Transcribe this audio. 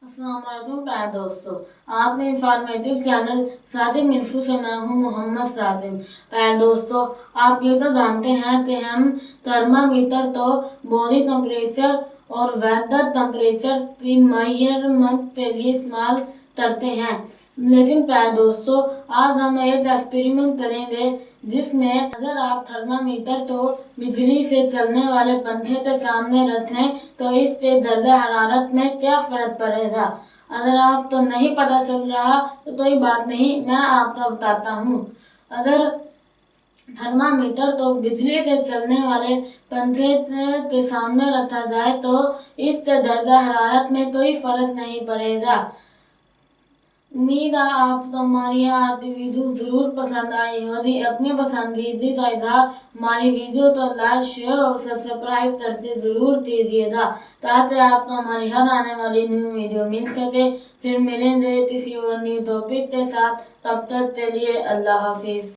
السلام علیکم پیارے دوستو، آپ نے انفارمیٹیو چینل ساتم انفو سے میں ہوں محمد ساتم۔ پیارے دوستو، آپ یہ تو جانتے ہیں کہ ہم تھرمامیٹر تو باڈی ٹمپریچر اور ویدر ٹمپریچر کی میئرمنٹ کے لیے استعمال کرتے ہیں، لیکن پیارے دوستو آج ہم ایک ایکسپیریمنٹ کریں گے جس میں اگر آپ تھرمامیٹر کو بجلی سے چلنے والے پنکھے کے سامنے رکھیں تو اس سے درجہ حرارت میں کیا فرق پڑے گا۔ اگر آپ کو نہیں پتہ چل رہا تو کوئی بات نہیں، میں آپ کو بتاتا ہوں۔ اگر تھرمامیٹر کو بجلی سے چلنے والے پنکھے کے سامنے رکھا جائے تو اس سے درجہ حرارت میں کوئی فرق نہیں پڑے گا۔ امید ہے آپ کو ہماری آج کی ویڈیو ضرور پسند آئی ہوگی۔ اپنی پسندیدگی کا اظہار ہماری ویڈیو کو لائک، شیئر اور سبسکرائب کرتے ضرور کیجیے گا تاکہ آپ کو ہماری ہر آنے والی نیو ویڈیو مل سکے۔ پھر ملیں گے کسی اور نیو ٹاپک کے ساتھ، تب تک کے لیے اللہ حافظ۔